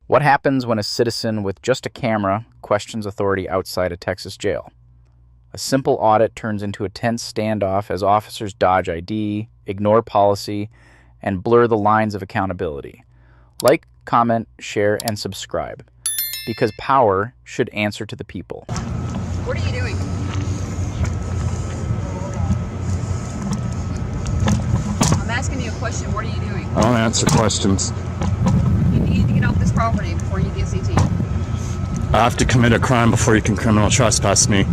What happens when a citizen with just a camera questions authority outside a Texas jail? A simple audit turns into a tense standoff as officers dodge ID, ignore policy, and blur the lines of accountability. Like, comment, share, and subscribe, because power should answer to the people. What are you doing? I'm asking you a question. What are you doing? I don't answer questions. You need to get off this property before you get CT. I have to commit a crime before you can criminal trespass me.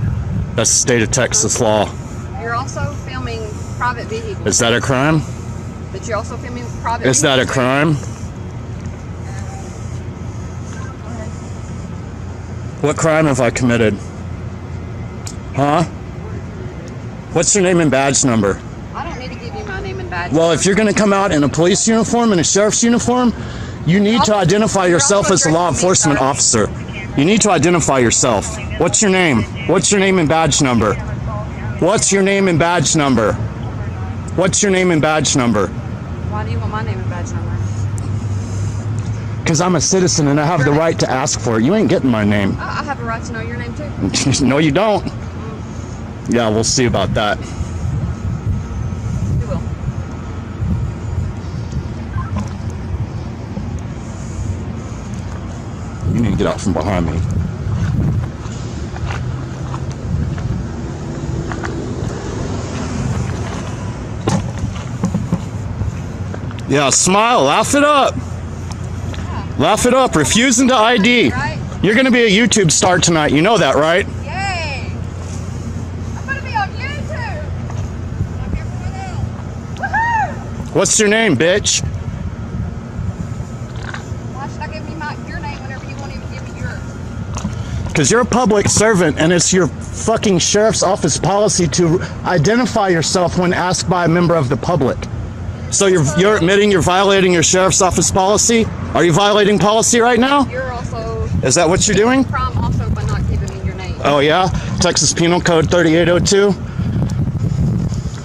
That's the state of Texas law. You're also filming private vehicles. Is that a crime? But you're also filming private Is that a crime? What crime have I committed? Huh? What's your name and badge number? I don't need to give you my name and badge. Well, if you're going to come out in a police uniform and a sheriff's uniform, you need to identify yourself as a law enforcement officer. You need to identify yourself. What's your name? What's your name and badge number? What's your name and badge number? What's your name and badge number? Why do you want my name and badge number? Because I'm a citizen and I have the right to ask for it. You ain't getting my name. I have a right to know your name too. No, you don't. Yeah, we'll see about that. You will. You need to get out from behind me. Yeah, smile, laugh it up. Laugh it up, refusing to ID. Right? You're gonna be a YouTube star tonight, you know that, right? Yay! I'm gonna be on YouTube! I'm here for now. Woohoo! What's your name, bitch? Why should I give me your name whenever you won't even give me yours? Because you're a public servant and it's your fucking sheriff's office policy to identify yourself when asked by a member of the public. So you're admitting you're violating your sheriff's office policy? Are you violating policy right now? You're also... Is that what you're doing? Crime also by not giving me your name. Oh yeah? Texas Penal Code 3802?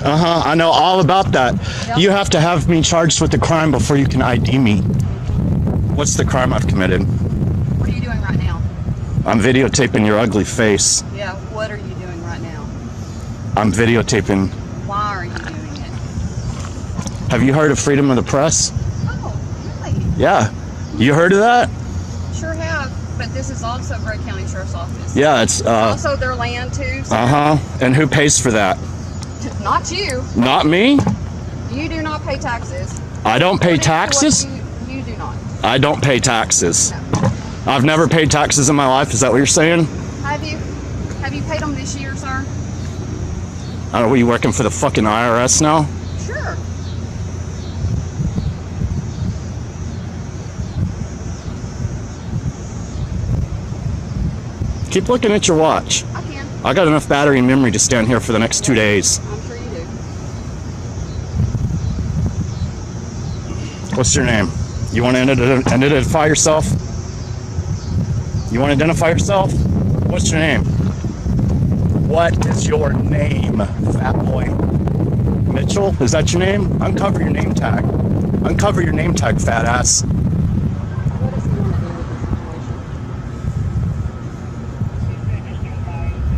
Uh-huh, I know all about that. Yep. You have to have me charged with the crime before you can ID me. What's the crime I've committed? What are you doing right now? I'm videotaping your ugly face. Yeah, what are you doing right now? I'm videotaping. Why are you doing it? Have you heard of freedom of the press? Oh, really? Yeah. You heard of that? Sure have, but this is also Gray County Sheriff's Office. Yeah, it's Also their land too. So and who pays for that? Not you. Not me? You do not pay taxes. I don't pay According to what taxes? You do not. I don't pay taxes. No. I've never paid taxes in my life. Is that what you're saying? Have you paid them this year, sir? Are we working for the fucking IRS now? Sure. Keep looking at your watch. I can. I got enough battery and memory to stand here for the next 2 days. I'm sure you do. What's your name? You want to identify yourself? You want to identify yourself? What's your name? What is your name, fat boy? Mitchell? Is that your name? Uncover your name tag. Uncover your name tag, fat ass. What does he want to do with this situation?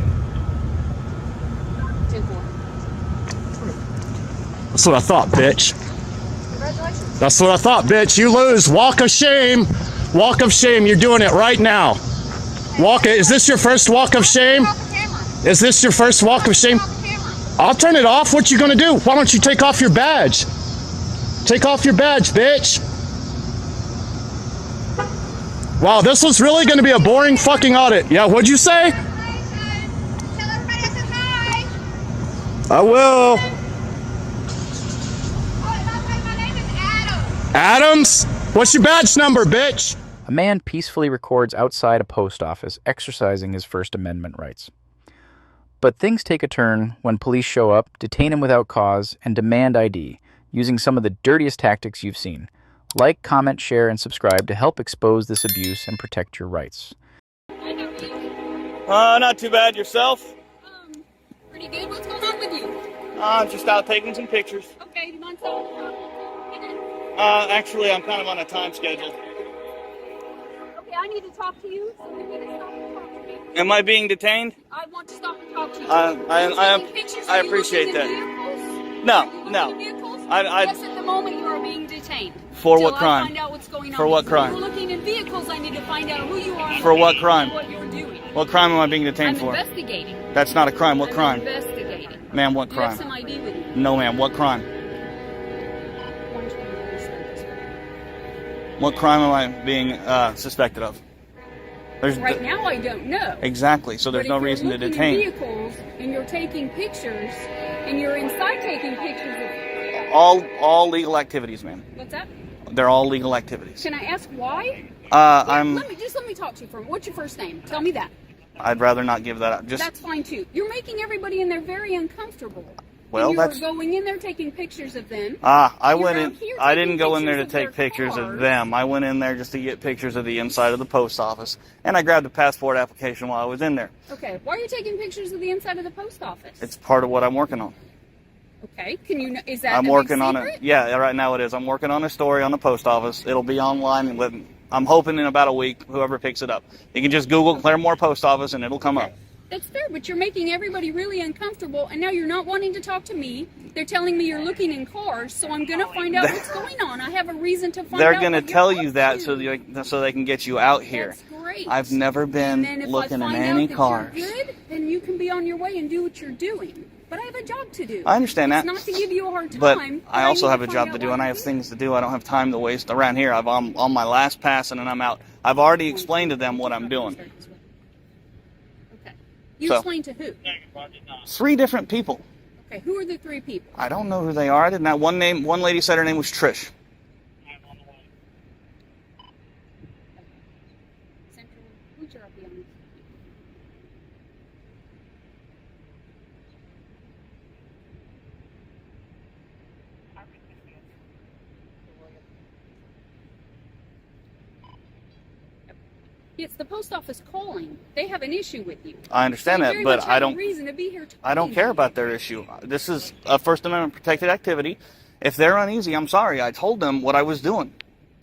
10-4. That's what I thought, bitch. Congratulations. That's what I thought, bitch. You lose. Walk of shame. Walk of shame. You're doing it right now. Walk it. Is this your first walk of shame? Is this your first walk of shame? I'll turn it off. What you gonna do? Why don't you take off your badge? Take off your badge, bitch. Wow, this was really gonna be a boring fucking audit. Yeah, what'd you say? Tell everybody I said hi. I will. My name is Adam. Adams? What's your badge number, bitch? A man peacefully records outside a post office exercising his First Amendment rights. But things take a turn when police show up, detain him without cause, and demand ID, using some of the dirtiest tactics you've seen. Like, comment, share, and subscribe to help expose this abuse and protect your rights. Not too bad. Yourself? Pretty good. What's going on with you? I'm just out taking some pictures. Okay, do you mind stopping? Actually, I'm kind of on a time schedule. need to talk to you, so you need to stop and talk to me. Am I being detained? I want to stop and talk to you. I appreciate that. No. Yes, at the moment you are being detained. For what Till crime? I find out what's going on. For what If crime? you're looking in vehicles, I need to find out who you are. For what crime? And what you're doing. What crime am I being I'm detained for? investigating. That's not a crime. What I'm crime? investigating. Ma'am, what You have crime? some ID with you. No, ma'am. What crime? Why don't you let me start this way? What crime am I being suspected of? Right now, I don't know. Exactly. So there's But no if you're reason to looking detain. in vehicles and you're taking pictures and you're inside taking pictures of All legal activities, ma'am. what's that? They're all legal activities. Can I ask why? Let me talk to you for a minute. What's your first name? Tell me that. I'd rather not give that up. That's fine too. You're making everybody in there very uncomfortable. Well, and that's you're going in there taking pictures of them. I You're went out in. here I taking didn't go in there to pictures of take their pictures of cars. them. I went in there just to get pictures of the inside of the post office, and I grabbed a passport application while I was in there. Okay. Why are you taking pictures of the inside of the post office? It's part of what I'm working on. Okay. Can you? Is that? I'm a working big on secret? it. Yeah, right now it is. I'm working on a story on the post office. It'll be online. I'm hoping in about a week, whoever picks it up. You can just Google Claremore Post Office and it'll come up. That's fair, but you're making everybody really uncomfortable, and now you're not wanting to talk to me. They're telling me you're looking in cars, so I'm going to find out what's going on. I have a reason to find out. They're going to what tell you're you up that to. so they can get you out here. That's great. I've never And then been if looking I in find any out that cars. You're good, then you can be on your way and do what you're doing. But I have a job to do. I understand It's that. not to give you a hard time. But I also need have to a find job out to do, why and I you're have doing things to do. I don't have time to waste around here. I'm on my last pass, and then I'm out. I've already explained to them what I'm doing. Okay. You So- explain to who? 3 different people. Okay, who are the 3 people? I don't know who they are. I didn't have one name. One lady said her name was Trish. Central, who's your RP? It's the post office calling. They have an issue with you. I understand They that, very but much I have don't. a reason to be here I don't talking care to about you. their issue. This is a First Amendment protected activity. If they're uneasy, I'm sorry. I told them what I was doing.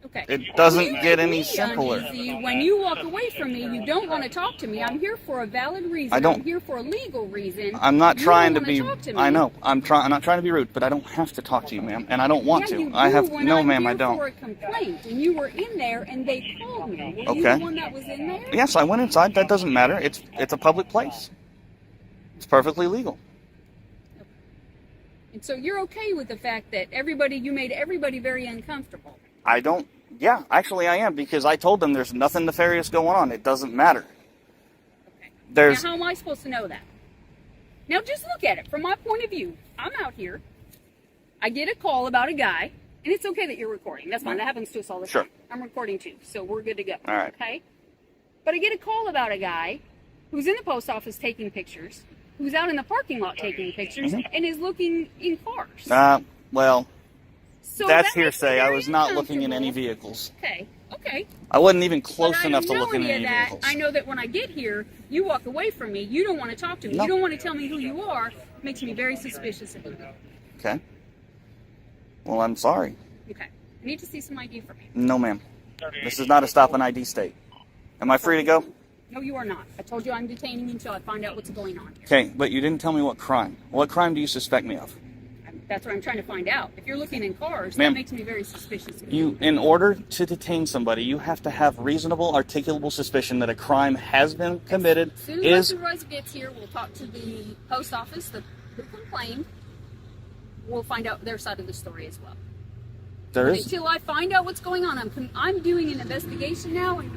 Okay. It doesn't You get make any me simpler. uneasy. When you walk away from me, you don't want to talk to me. I'm here for a valid reason. I don't- I'm here for a legal reason. I'm not You trying to don't be. wanna talk to me. I know. I'm not trying to be rude, but I don't have to talk to you, ma'am, and I don't want Yeah, to. you I do have when no, I'm ma'am. here I don't. For a complaint, and you were in there, and they called me. Were you Okay. the one that was in there? Yes, I went inside. That doesn't matter. It's a public place. It's perfectly legal. And so you're okay with the fact that you made everybody very uncomfortable. I don't. Yeah, actually, I am because I told them there's nothing nefarious going on. It doesn't matter. Okay. There's. Now, how am I supposed to know that? Now, just look at it from my point of view. I'm out here. I get a call about a guy, and it's okay that you're recording. That's fine. That happens to us all the Sure. time. I'm recording too, so we're good to go. All right. Okay? But I get a call about a guy who's in the post office taking pictures, who's out in the parking lot taking pictures, and is looking in cars. Well, So that's that makes me hearsay. I very was not looking in any uncomfortable. vehicles. Okay. I wasn't even close But I enough to don't know look in any any of that. vehicles. I know that when I get here, you walk away from me. You don't want to talk to me. No. You don't want to tell me who you are. It makes me very suspicious of you. Okay. Well, I'm sorry. Okay. I need to see some ID from you. No, ma'am. This is not a stop and ID state. Am I free to go? No, you are not. I told you I'm detaining you until I find out what's going on here. Okay, but you didn't tell me what crime. What crime do you suspect me of? That's what I'm trying to find out. If you're looking in cars, Ma'am, that makes me very suspicious of you. In order to detain somebody, you have to have reasonable, articulable suspicion that a crime has been committed. As soon as my supervisor gets here, we'll talk to the post office, who complained. We'll find out their side of the story as well. There is. Until I find out what's going on, I'm doing an investigation now, and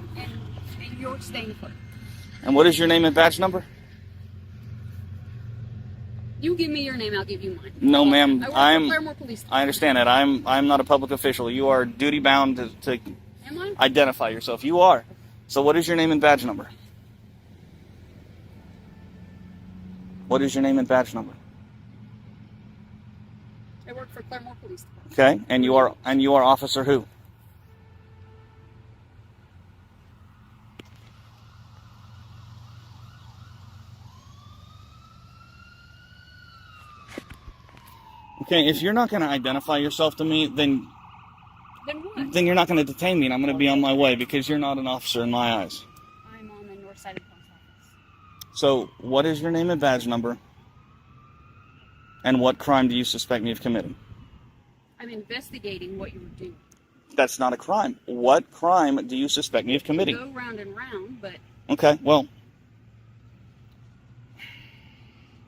you're staying put. And what is your name and badge number? You give me your name, I'll give you mine. No, ma'am. I work for Claremore Police Department. I understand that. I'm not a public official. You are duty bound to Am I? identify yourself. You are. So what is your name and badge number? What is your name and badge number? I work for Claremore Police Department. Okay, and you are Officer who? Okay, if you're not going to identify yourself to me, then Then what? Then you're not going to detain me, and I'm going to be on my way because you're not an officer in my eyes. I'm on the north side of the post office. So, what is your name and badge number? And what crime do you suspect me of committing? I'm investigating what you were doing. That's not a crime. What crime do you suspect me of committing? Go round and round, but Okay, well,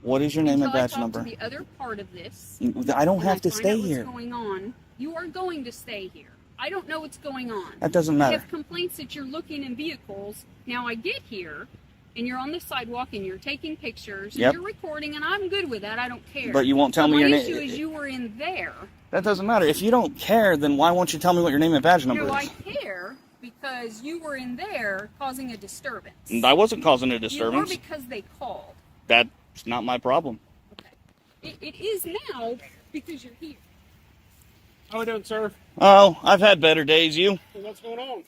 what is your name and until I badge talk number? to the other part of this, I don't and have to find stay out here. What's going on? You are going to stay here. I don't know what's going on. That doesn't I matter. have complaints that you're looking in vehicles. Now I get here, and you're on the sidewalk, and you're taking pictures, Yep. and you're recording, and I'm good with that. I don't care. But you won't tell me your My name. issue is you were in there. That doesn't matter. If you don't care, then why won't you tell me what your name and badge number No, I is? care because you were in there causing a disturbance. I wasn't causing a You were disturbance. because they called. That's not my problem. Okay. It is now because you're here. How we doing, sir? Oh, I've had better days. You? What's going on?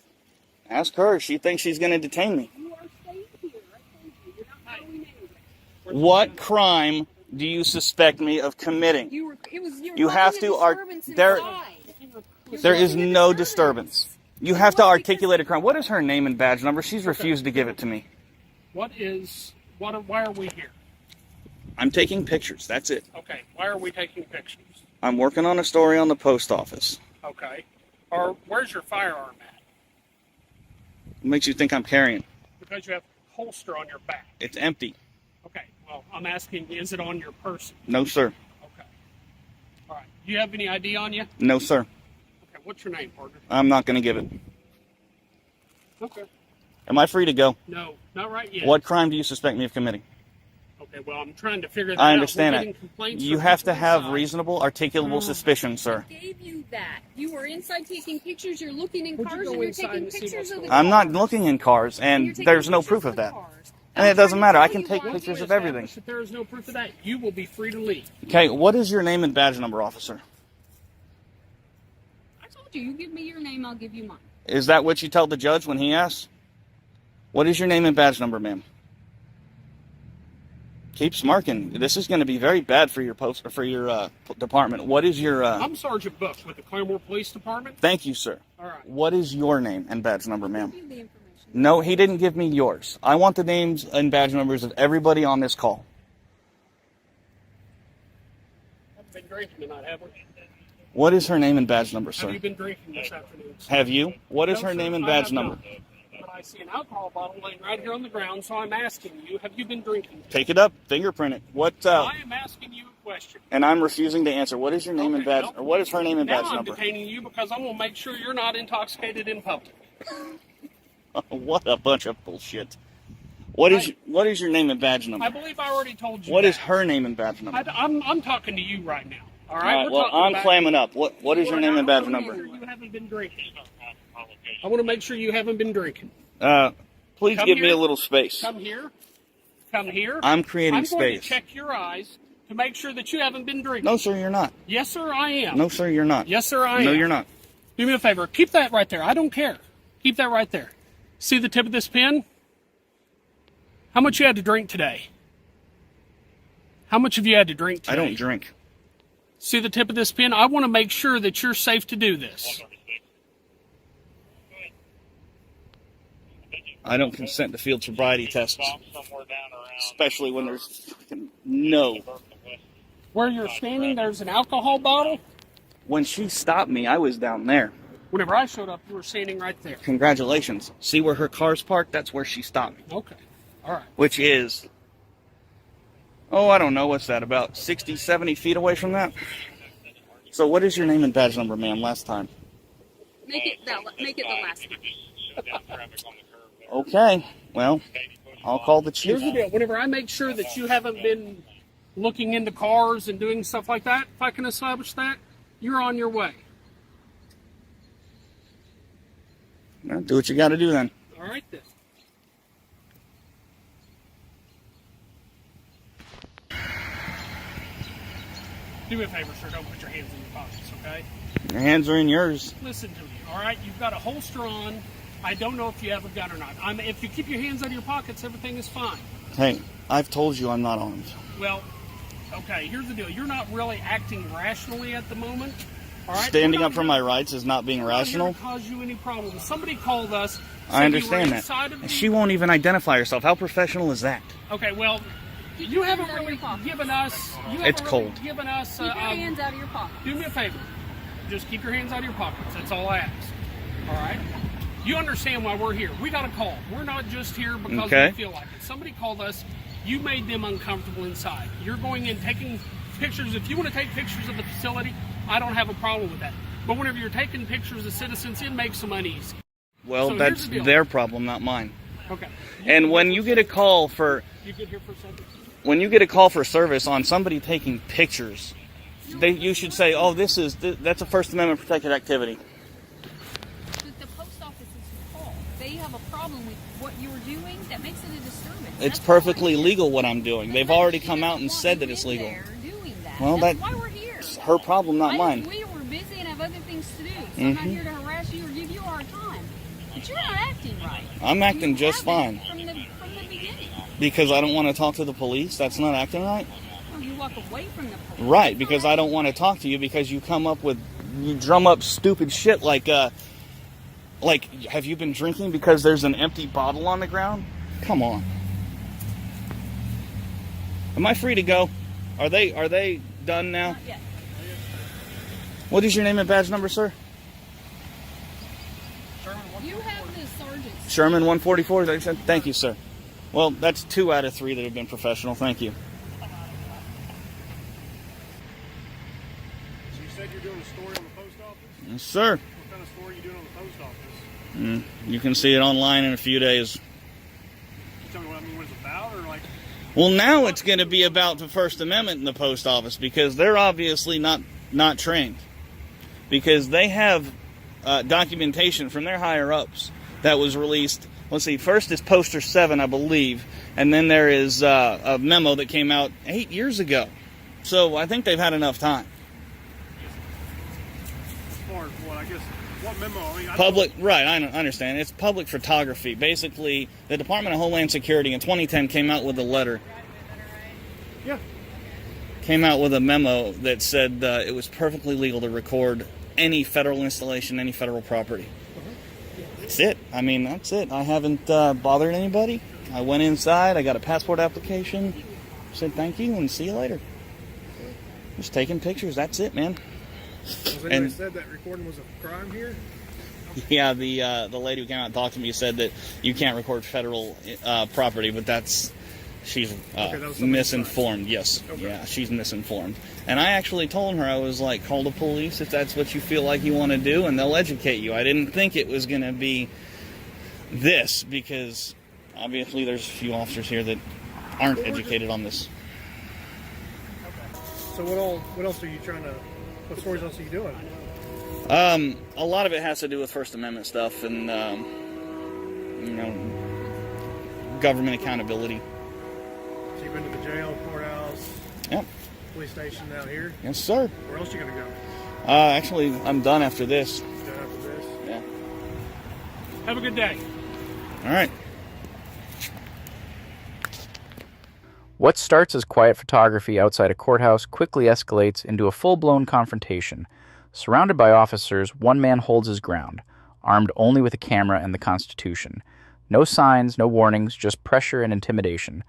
Ask her. She thinks she's going to detain me. You are staying here. I told you. You're not going anywhere. What crime do you suspect me of committing? You You have to There is no disturbance. You have to articulate a crime. What is her name and badge number? She's refused to give it to me. Why are we here? I'm taking pictures. That's it. Okay, why are we taking pictures? I'm working on a story on the post office. Okay. Or where's your firearm at? What makes you think I'm carrying? Because you have a holster on your back. It's empty. Okay, well, I'm asking, is it on your person? No, sir. Okay. All right. Do you have any ID on you? No, sir. Okay, what's your name, partner? I'm not going to give it. Okay. Am I free to go? No, not right yet. What crime do you suspect me of committing? Okay, well, I'm trying to figure that I out. understand We're that. getting complaints You from have to people have inside. reasonable, articulable suspicion, sir. I gave you that. You were inside taking pictures. You're looking in Would you cars, go and you're inside taking and see pictures what's of the going cars. I'm not looking in cars, And and you're taking there's no pictures proof of the that. cars. And I'm it doesn't trying to matter. I tell can you take why. pictures of Establish everything. that there is no proof of that. You will be free to leave. Okay, what is your name and badge number, officer? I told you. You give me your name, I'll give you mine. Is that what you tell the judge when he asks? What is your name and badge number, ma'am? Keep smirking. This is going to be very bad for your department. What is your? I'm Sergeant Book with the Claremore Police Department. Thank you, sir. All right. What is your name and badge number, ma'am? Give you the information. No, he didn't give me yours. I want the names and badge numbers of everybody on this call. Haven't been drinking tonight, have we? What is her name and badge number, Have sir? you been drinking this afternoon? Have you? What is No, her sir, name and I badge have number? not. But I see an alcohol bottle laying right here on the ground, so I'm asking you, have you been drinking? Take it up, fingerprint it. What? I am asking you a question. And I'm refusing to answer. What is your name and Okay, badge? well, Or what is her name and Now badge I'm number? detaining you because I'm going to make sure you're not intoxicated in public. What a bunch of bullshit. What is your name and badge I number? believe I already told you What that. is her name and badge number? I'm talking to you right now. All right. All right, We're well, talking I'm about- clamming up. What is your name and badge I wanna make number? sure you haven't been drinking. I want to make sure you haven't been drinking. Please Come give me here. a little space. Come here. Come here. I'm creating I'm going space. to check your eyes to make sure that you haven't been drinking. No, sir, you're not. Yes, sir, I am. No, sir, you're not. Yes, sir, I am. No, you're not. Do me a favor. Keep that right there. I don't care. Keep that right there. See the tip of this pen? How much you had to drink today? How much have you had to drink today? I don't drink. See the tip of this pen? I want to make sure that you're safe to do this. I don't consent to field sobriety tests. Especially when there's fucking no. Where you're standing, there's an alcohol bottle. When she stopped me, I was down there. Whenever I showed up, you were standing right there. Congratulations. See where her car's parked? That's where she stopped me. Okay. All right. Which is, I don't know, what's that, about 60, 70 feet away from that? So what is your name and badge number, ma'am, last time? Make it the last one. Okay, well, I'll call the chief. Here's the deal. Whenever I make sure that you haven't been looking into cars and doing stuff like that, if I can establish that, you're on your way. Well, do what you got to do then. All right, then. Do me a favor, sir. Don't put your hands in your pockets, okay? Your hands are in yours. Listen to me, all right? You've got a holster on. I don't know if you have a gun or not. If you keep your hands out of your pockets, everything is fine. Hey, I've told you I'm not armed. Well, okay, here's the deal. You're not really acting rationally at the moment. All right? Standing up for my rights is not being rational. Not cause you any problems. Somebody called us. I understand that. And she won't even identify herself. How professional is that? Okay, well, you haven't really given us. It's cold. Given us. Keep your hands out of your pockets. Do me a favor. Just keep your hands out of your pockets. That's all I ask. All right. You understand why we're here. We got a call. We're not just here because we feel like it. Somebody called us. You made them uncomfortable inside. You're going in taking pictures. If you want to take pictures of the facility, I don't have a problem with that. But whenever you're taking pictures of citizens, it makes them uneasy. Well, so that's their problem, not mine. Okay. And when you get a call for... You get here for a second? When you get a call for service on somebody taking pictures, you should say, oh, that's a First Amendment protected activity. The post office is called. They have a problem with what you were doing. That makes it a disturbance. It's perfectly legal what I'm doing. They've already come out and said that it's legal. Well, that's why we're here. Her problem, not mine. We were busy and have other things to do. So I'm not here to harass you or give you a hard time. But you're not acting right. I'm acting just fine. From the beginning. Because I don't want to talk to the police? That's not acting right? Well, you walk away from the police. Right, because I don't want to talk to you because you drum up stupid shit like, have you been drinking because there's an empty bottle on the ground? Come on. Am I free to go? Are they done now? Not yet. What is your name and badge number, sir? You have the sergeant. Sherman 144. Thank you, sir. Well, that's 2 out of 3 that have been professional. Thank you. So you said you're doing a story on the post office? Yes, sir. What kind of story are you doing on the post office? You can see it online in a few days. Tell me what it's about, or like... Well, now it's going to be about the First Amendment in the post office because they're obviously not trained. Because they have documentation from their higher-ups that was released. Let's see, first is Poster 7, I believe, and then there is a memo that came out 8 years ago. So I think they've had enough time. As far as what, I guess, what memo? I mean, Right, I understand. It's public photography. Basically, the Department of Homeland Security in 2010 came out with a letter. Yeah. Came out with a memo that said it was perfectly legal to record any federal installation, any federal property. That's it. I mean, that's it. I haven't bothered anybody. I went inside. I got a passport application. Said thank you and see you later. Just taking pictures. That's it, man. Was anybody said that recording was a crime here? Yeah, the lady who came out and talked to me said that you can't record federal property, but she's misinformed. Yes. Okay. Yeah, she's misinformed. And I actually told her, I was like, call the police if that's what you feel like you want to do, and they'll educate you. I didn't think it was going to be this, because obviously there's a few officers here that aren't educated on this. Okay. So what else are you what stories else are you doing? A lot of it has to do with First Amendment stuff and, government accountability. So you've been to the jail, courthouse, yep, police station out here? Yes, sir. Where else are you going to go? Actually, I'm done after this. Done after this? Yeah. Have a good day. All right. What starts as quiet photography outside a courthouse quickly escalates into a full-blown confrontation. Surrounded by officers, one man holds his ground, armed only with a camera and the Constitution. No signs, no warnings, just pressure and intimidation.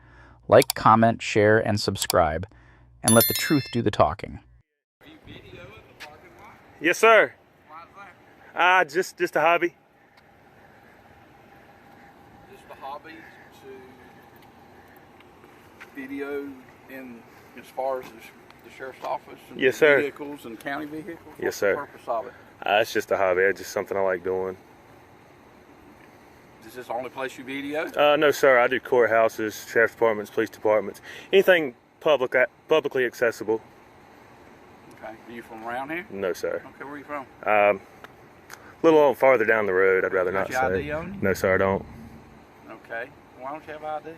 Like, comment, share, and subscribe, and let the truth do the talking. Yes, sir. Just a hobby. Just a hobby to video in as far as the sheriff's office and yes, sir. Vehicles and county vehicles? Yes, sir. What's the purpose of it? It's just a hobby. It's just something I like doing. Is this the only place you video? No, sir. I do courthouses, sheriff's departments, police departments, anything publicly accessible. Okay. Are you from around here? No, sir. Okay, where are you from? A little farther down the road. I'd rather Got not your say. ID on you? No, sir. I don't. Okay. Why don't you have ID?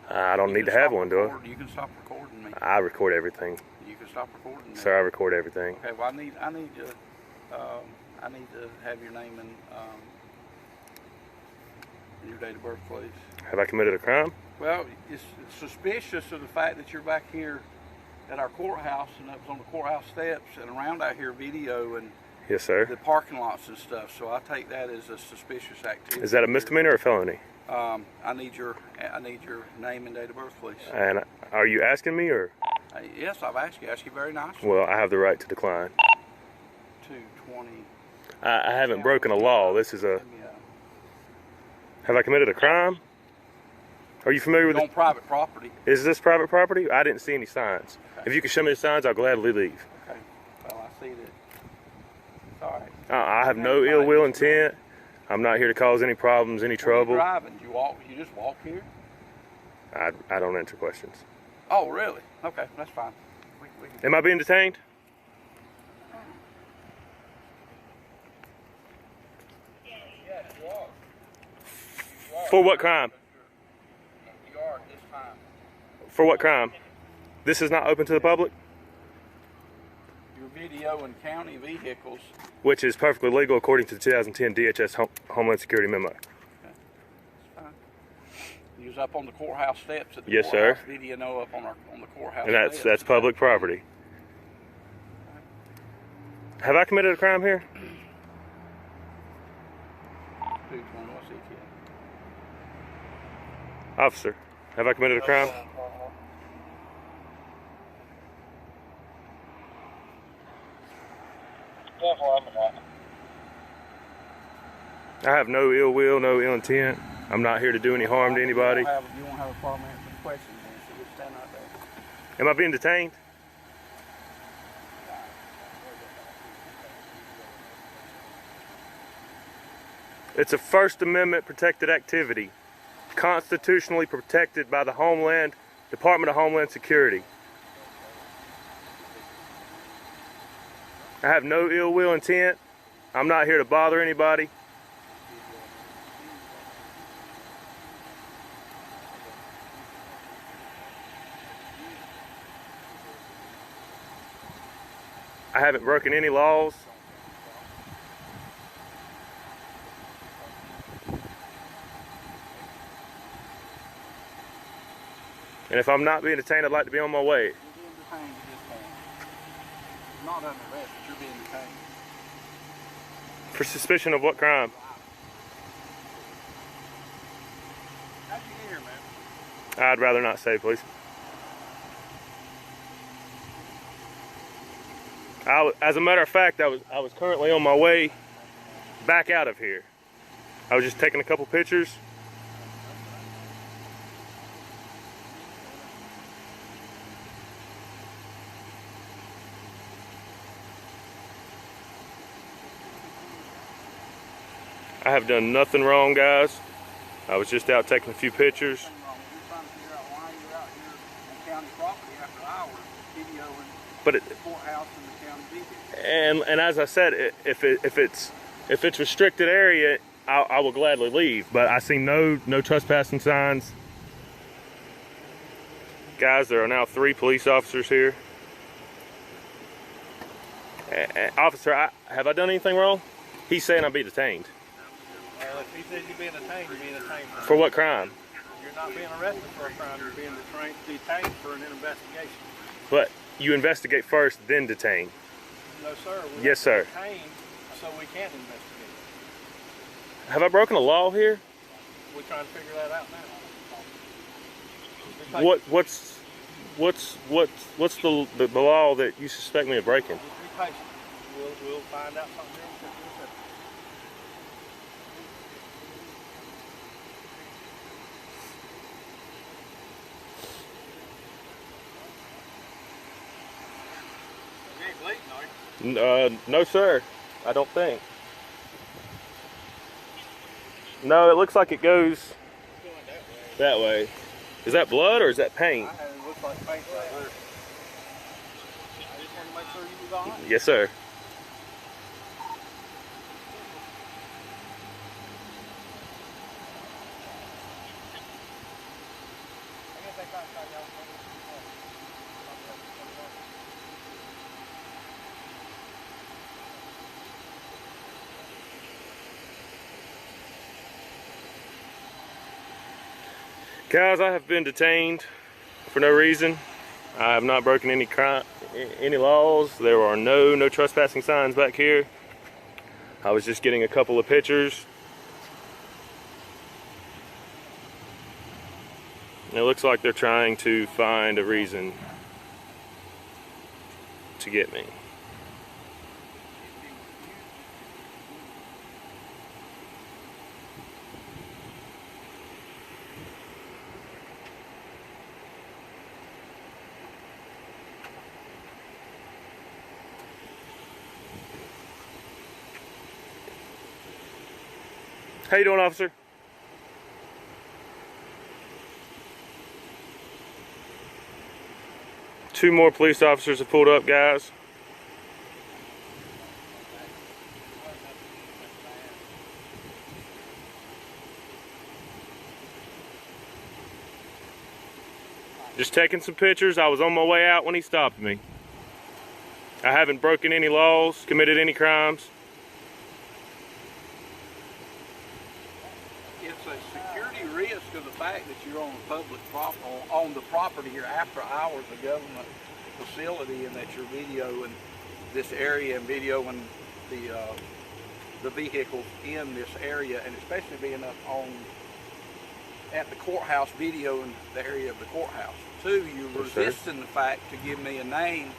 I don't need to have one, do I? You can stop recording me. I record everything. You can stop recording me. Sir, I record everything. Okay. Well, I need to have your name and your date of birth, please. Have I committed a crime? Well, it's suspicious of the fact that you're back here at our courthouse and up on the courthouse steps and around out here video, and Yes, sir. the parking lots and stuff. So I take that as a suspicious activity. Is that a misdemeanor or a felony? I need your name and date of birth, please. And are you asking me or? Yes, I've asked you. Asked you very nicely. Well, I have the right to decline. 220. I haven't broken a law. This is a. Have I committed a crime? Are you familiar with on private property? Is this private property? I didn't see any signs. Okay. If you can show me the signs, I'll gladly leave. Okay. Well, I see that. It's all right. I have no ill will intent. I'm not here to cause any problems, any trouble. When you're driving, you just walk here? I don't answer questions. Oh, really? Okay, that's fine. Am I being detained? Yes, you are. For what crime? You are at this time. For what crime? This is not open to the public? Your video and county vehicles. Which is perfectly legal according to the 2010 DHS Homeland Security Memo. Okay. That's fine. You was up on the courthouse steps at the Yes, courthouse. sir. Video up on the courthouse And steps. that's public property. Have I committed a crime here? 220, what's ETA? Officer, have I committed a crime? I have no ill will, no ill intent. I'm not here to do any harm to anybody. You won't have a problem answering questions then, so just stand right there. Am I being detained? It's a First Amendment protected activity, constitutionally protected by the Department of Homeland Security. I have no ill will intent. I'm not here to bother anybody. I haven't broken any laws. And if I'm not being detained, I'd like to be on my way. You're being detained at this point. You're not under arrest, but you're being detained. For suspicion of what crime? How'd you get here, man? I'd rather not say, please. As a matter of fact, I was currently on my way back out of here. I was just taking a couple pictures. I have done nothing wrong, guys. I was just out taking a few pictures. You're trying to figure out why you're out here on county property after hours, videoing But the courthouse and the county vehicle. and as I said, if it's restricted area, I will gladly leave. But I see no trespassing signs. Guys, there are now 3 police officers here. Officer, have I done anything wrong? He's saying I'll be detained. If he says you're being detained, you're being detained. For what crime? You're not being arrested for a crime. You're being detained for an investigation. But you investigate first, then detain. No, sir. Yes, sir. Detained so we can investigate. Have I broken a law here? We're trying to figure that out now. What's the law that you suspect me of breaking? Just be patient. We'll find out something here. No, sir. I don't think. No, it looks like it goes that way. Is that blood or is that paint? It looks like paint right there. I just want to make sure you was all right. Yes, sir. Guys, I have been detained for no reason. I have not broken any laws. There are no trespassing signs back here. I was just getting a couple of pictures. It looks like they're trying to find a reason to get me. How you doing, officer? Two more police officers have pulled up, guys. Just taking some pictures. I was on my way out when he stopped me. I haven't broken any laws, committed any crimes. It's a security risk of the fact that you're on the public on the property here after hours of government facility, and that you're videoing this area and videoing the vehicles in this area, and especially being up at the courthouse videoing the area of the courthouse. Two, you're resisting the fact to give me a name.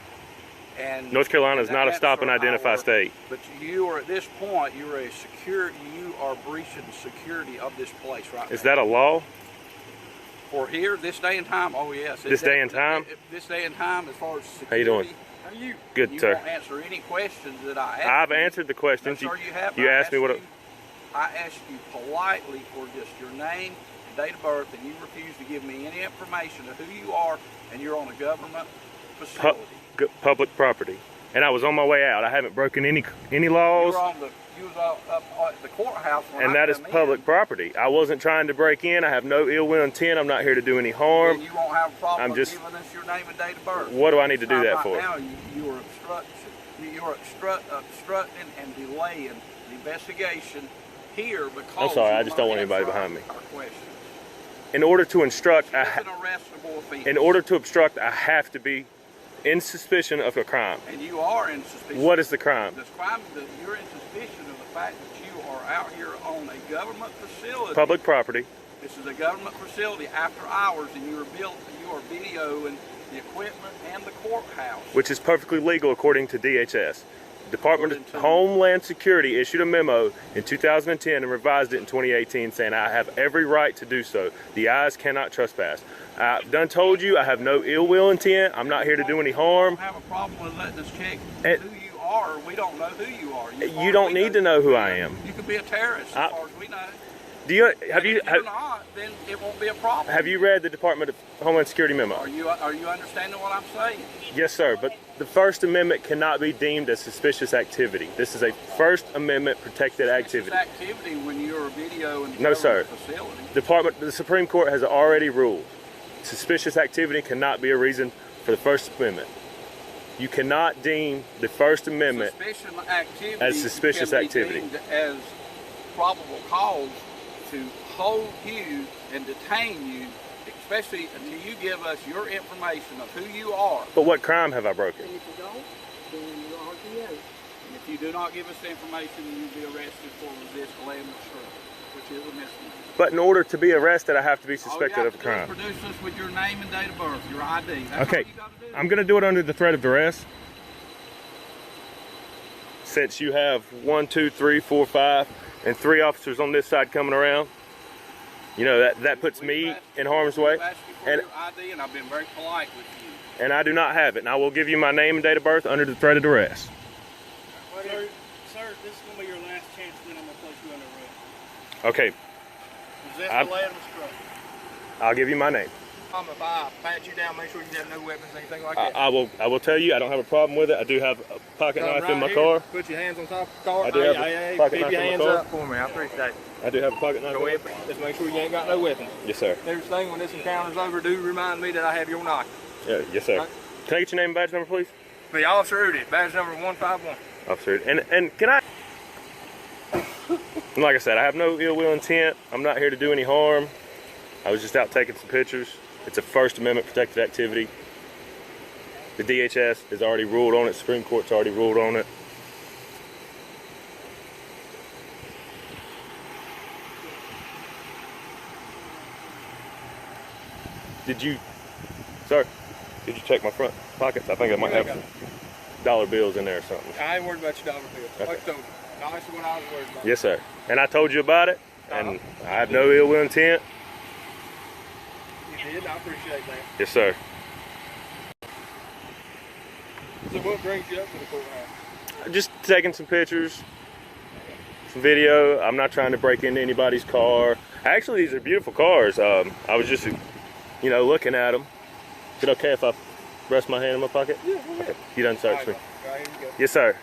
And North Carolina is not a stop and identify state. But you are, at this point, you are breaching the security of this place right now. Is that a law? For here, this day and time, oh yes. This day and time? This day and time, as far as security. How you doing? How are you? Good, you sir. You won't answer any questions that I asked. I've answered the questions. No, sir, you haven't. You asked me what... I asked you politely for just your name, date of birth, and you refuse to give me any information of who you are, and you're on a government facility. Public property. And I was on my way out. I haven't broken any laws. You was up at the courthouse. And that is public property. I wasn't trying to break in. I have no ill will intent. I'm not here to do any harm. And you won't have a problem giving us your name and date of birth. What do I need to do that for? Now you are obstructing and delaying the investigation here because. I'm sorry. I just don't want anybody behind me. Our question. In order to instruct, it's an arrestable offense. In order to obstruct, I have to be in suspicion of a crime. And you are in suspicion. What is the crime? The crime that you're in suspicion of the fact that you are out here on a government facility. Public property. This is a government facility after hours, and you are videoing the equipment and the courthouse. Which is perfectly legal according to DHS. Department of Homeland Security issued a memo in 2010 and revised it in 2018 saying I have every right to do so. The eyes cannot trespass. I've done told you I have no ill will intent. I'm not here to do any harm. I don't have a problem with letting us check who you are. We don't know who you are. You don't need to know who I am. You could be a terrorist as far as we know. Do you if you're not, then it won't be a problem. Have you read the Department of Homeland Security memo? Are you understanding what I'm saying? Yes, sir. But the First Amendment cannot be deemed as suspicious activity. This is a First Amendment protected activity. Suspicious activity when you're a video in no, sir. Facility. The Supreme Court has already ruled suspicious activity cannot be a reason for the First Amendment. You cannot deem the First Amendment as suspicious activity. As probable cause to hold you and detain you, especially until you give us your information of who you are. But what crime have I broken? And if you don't, then you are RTA. And if you do not give us the information, you'll be arrested for resist, delay, and obstruct, which is a misdemeanor. But in order to be arrested, I have to be suspected of a crime. All you have to do is produce us with your name and date of birth, your ID. That's okay, all you got to do. I'm going to do it under the threat of duress. Since you have 1, 2, 3, 4, 5, and 3 officers on this side coming around, you know that puts me in harm's way. I've asked you for your ID, and I've been very polite with you. And I do not have it. And I will give you my name and date of birth under the threat of duress. Sir, this is going to be your last chance, then I'm going to place you under arrest. Okay. Resist, delay, and obstruct. I'll give you my name. If I pat you down, make sure you have no weapons, anything like that. I will tell you, I don't have a problem with it. I do have a pocket knife in my car. Put your hands on top of the car. I do have a pocket knife in my car. Keep your hands up for me. I appreciate it. I do have a pocket knife. Go ahead. Just make sure you ain't got no weapons. Yes, sir. Next thing, when this encounter's over, do remind me that I have your knife. Yeah, yes, sir. Right. Can I get your name and badge number, please? The Officer Audit, badge number 151. Officer Audit. And can I... Like I said, I have no ill will intent. I'm not here to do any harm. I was just out taking some pictures. It's a First Amendment protected activity. The DHS has already ruled on it. Supreme Court's already ruled on it. Did you, sir, did you check my front pockets? I think I might have some dollar bills in there or something. I ain't worried about your dollar bills. Okay. Like I told you. No, that's what I was worried about. Yes, sir. And I told you about it, and I have no ill will intent. You did? I appreciate that. Yes, sir. So what brings you up to the courthouse? Just taking some pictures, some video. I'm not trying to break into anybody's car. Actually, these are beautiful cars. I was just, looking at them. Is it okay if I rest my hand in my pocket? Yeah, go Okay. You done searched me? Right, here you go. Yes, sir.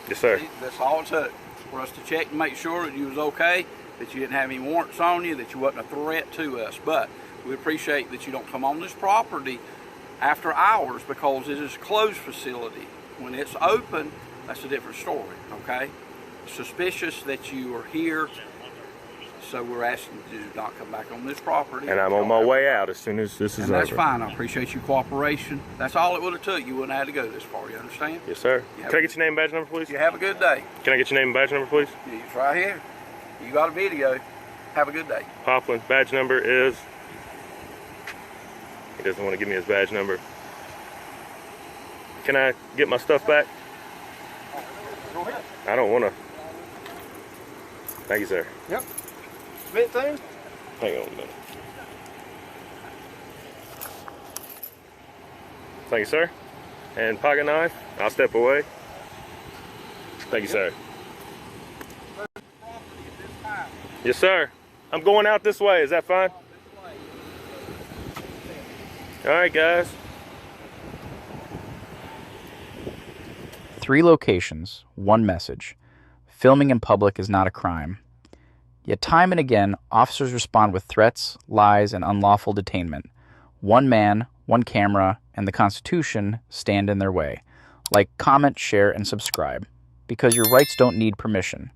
Yes, sir. See, that's all it took for us to check to make sure that you was okay, that you didn't have any warrants on you, that you wasn't a threat to us. But we appreciate that you don't come on this property after hours because it is a closed facility. When it's open, that's a different story, okay? Suspicious that you are here, so we're asking you to not come back on this property. And I'm on my way out as soon as this is over. That's fine. I appreciate your cooperation. That's all it would have took. You wouldn't have had to go this far. You understand? Yes, sir. Can I get your name and badge number, please? You have a good day. Can I get your name and badge number, please? It's right here. You got a video. Have a good day. Poplin, badge number is... He doesn't want to give me his badge number. Can I get my stuff back? Go ahead. I don't want to. Thank you, sir. Yep. Fit thing? Hang on a minute. Thank you, sir. And pocket knife. I'll step away. Thank you, sir. Yes, sir. I'm going out this way. Is that fine? All right, guys. 3 locations, 1 message. Filming in public is not a crime. Yet time and again, officers respond with threats, lies, and unlawful detainment. 1 man, 1 camera, and the Constitution stand in their way. Like, comment, share, and subscribe. Because your rights don't need permission.